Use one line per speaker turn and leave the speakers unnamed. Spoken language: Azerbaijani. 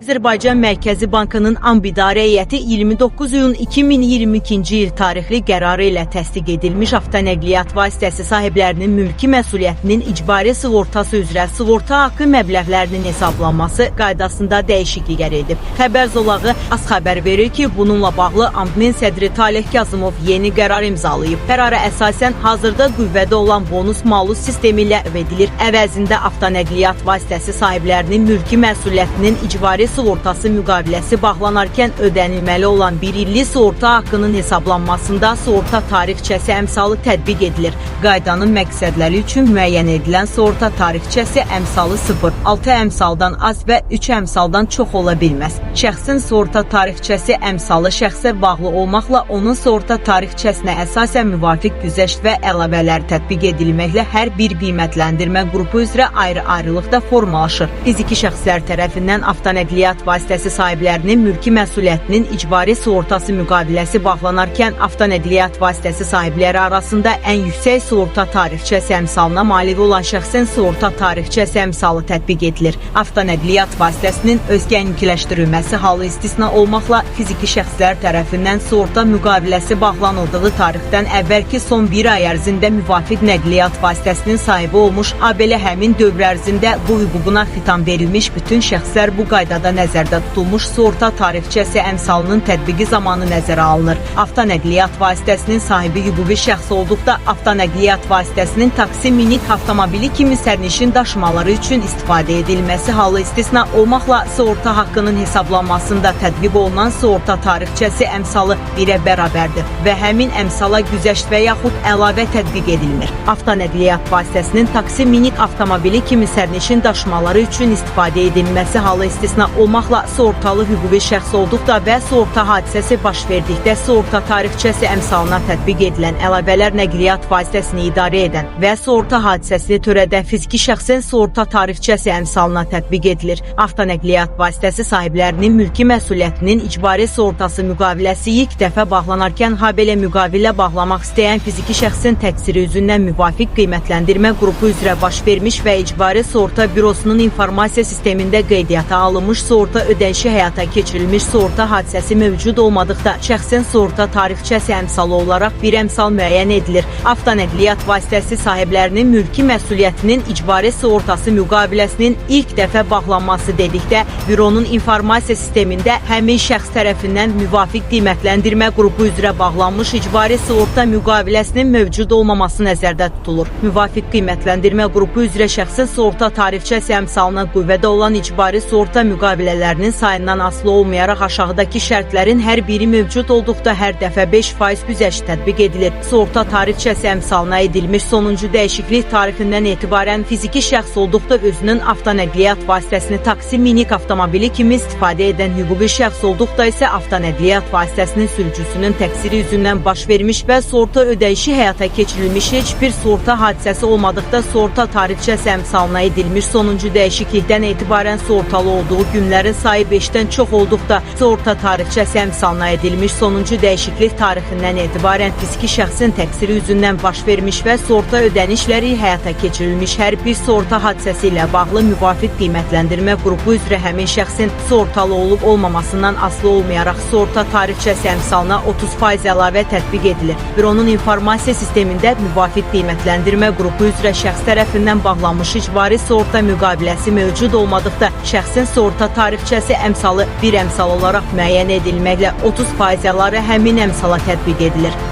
Azərbaycan Mərkəzi Bankının Ambidari Heyəti 29 iyun 2022-ci il tarixli qərarı ilə təsdiq edilmiş avtonəqliyyat vasitəsi sahiblərinin mülki məsuliyyətinin icbari sığortası üzrə sığorta haqqı məbləğlərinin hesablanması qaydasında dəyişikliklər edib. Xəbər zolağı az xəbər verir ki, bununla bağlı AMBİ-nin sədri Taleh Kazımov yeni qərar imzalayıb. Qərara əsasən hazırda qüvvədə olan bonus malus sistemi ilə edilir. Əvəzində avtonəqliyyat vasitəsi sahiblərinin mülki məsuliyyətinin icbari sığortası müqaviləsi bağlanarkən ödənilməli olan 1 illik sığorta haqqının hesablanmasında sığorta tarixçəsi əmsalı tətbiq edilir. Qaydanın məqsədləri üçün müəyyən edilən sığorta tarixçəsi əmsalı 0, 6 əmsaldan az və 3 əmsaldan çox ola bilməz. Şəxsin sığorta tarixçəsi əmsalı şəxsə bağlı olmaqla onun sığorta tarixçəsinə əsasən müvafiq güzəşt və əlavələr tətbiq edilməklə hər bir qiymətləndirmə qrupu üzrə ayrı-ayrılıqda formalaşır. Fiziki şəxslər tərəfindən avtonəqliyyat vasitəsi sahiblərinin mülki məsuliyyətinin icbari sığortası müqaviləsi bağlanarkən avtonəqliyyat vasitəsi sahibləri arasında ən yüksək sığorta tarixçəsi əmsalına malik olan şəxsin sığorta tarixçəsi əmsalı tətbiq edilir. Avtonəqliyyat vasitəsinin özgənimkiləşdirilməsi halı istisna olmaqla fiziki şəxslər tərəfindən sığorta müqaviləsi bağlanıldığı tarixdən əvvəlki son bir ay ərzində müvafiq nəqliyyat vasitəsinin sahibi olmuş, habelə həmin dövr ərzində bu hüququna xitam verilmiş bütün şəxslər bu qaydada nəzərdə tutulmuş sığorta tarixçəsi əmsalının tətbiqi zamanı nəzərə alınır. Avtonəqliyyat vasitəsinin sahibi hüquqi şəxs olduqda avtonəqliyyat vasitəsinin taksi, minik avtomobili kimi sərnişin daşımaları üçün istifadə edilməsi halı istisna olmaqla sığorta haqqının hesablanmasında tətbiq olunan sığorta tarixçəsi əmsalı 1-ə bərabərdir və həmin əmsala güzəşt və yaxud əlavə tətbiq edilmir. Avtonəqliyyat vasitəsinin taksi, minik avtomobili kimi sərnişin daşımaları üçün istifadə edilməsi halı istisna olmaqla sığortalı hüquqi şəxs olduqda və sığorta hadisəsi baş verdikdə sığorta tarixçəsi əmsalına tətbiq edilən əlavələr nəqliyyat vasitəsini idarə edən və sığorta hadisəsini törədən fiziki şəxsin sığorta tarixçəsi əmsalına tətbiq edilir. Avtonəqliyyat vasitəsi sahiblərinin mülki məsuliyyətinin icbari sığortası müqaviləsi ilk dəfə bağlanarkən habelə müqavilə bağlamaq istəyən fiziki şəxsin təqsiri üzündən müvafiq qiymətləndirmə qrupu üzrə baş vermiş və icbari sığorta bürosunun informasiya sistemində qeydiyyata alınmış sığorta ödənişi həyata keçirilmiş sığorta hadisəsi mövcud olmadıqda şəxsin sığorta tarixçəsi əmsalı olaraq bir əmsal müəyyən edilir. Avtonəqliyyat vasitəsi sahiblərinin mülki məsuliyyətinin icbari sığortası müqaviləsinin ilk dəfə bağlanması dedikdə büronun informasiya sistemində həmin şəxs tərəfindən müvafiq qiymətləndirmə qrupu üzrə bağlanmış icbari sığorta müqaviləsinin mövcud olmaması nəzərdə tutulur. Müvafiq qiymətləndirmə qrupu üzrə şəxsin sığorta tarixçəsi əmsalına qüvvədə olan icbari sığorta müqavilələrinin sayından asılı olmayaraq aşağıdakı şərtlərin hər biri mövcud olduqda hər dəfə 5% güzəşt tətbiq edilir. Sığorta tarixçəsi əmsalına edilmiş sonuncu dəyişiklik tarixindən etibarən fiziki şəxs olduqda özünün avtonəqliyyat vasitəsini taksi, minik avtomobili kimi istifadə edən hüquqi şəxs olduqda isə avtonəqliyyat vasitəsinin sürücüsünün təqsiri üzündən baş vermiş və sığorta ödəyişi həyata keçirilmiş heç bir sığorta hadisəsi olmadıqda sığorta tarixçəsi əmsalına edilmiş sonuncu dəyişiklikdən etibarən sığortalı olduğu günlərin sayı 5-dən çox olduqda sığorta tarixçəsi əmsalına edilmiş sonuncu dəyişiklik tarixindən etibarən fiziki şəxsin təqsiri üzündən baş vermiş və sığorta ödənişləri həyata keçirilmiş hər bir sığorta hadisəsi ilə bağlı müvafiq qiymətləndirmə qrupu üzrə həmin şəxsin sığortalı olub olmamasından asılı olmayaraq sığorta tarixçəsi əmsalına 30% əlavə tətbiq edilir. Büronun informasiya sistemində müvafiq qiymətləndirmə qrupu üzrə şəxs tərəfindən bağlanmış icbari sığorta müqaviləsi mövcud olmadıqda şəxsin sığorta tarixçəsi əmsalı bir əmsal olaraq müəyyən edilməklə 30% əlavə həmin əmsala tətbiq edilir.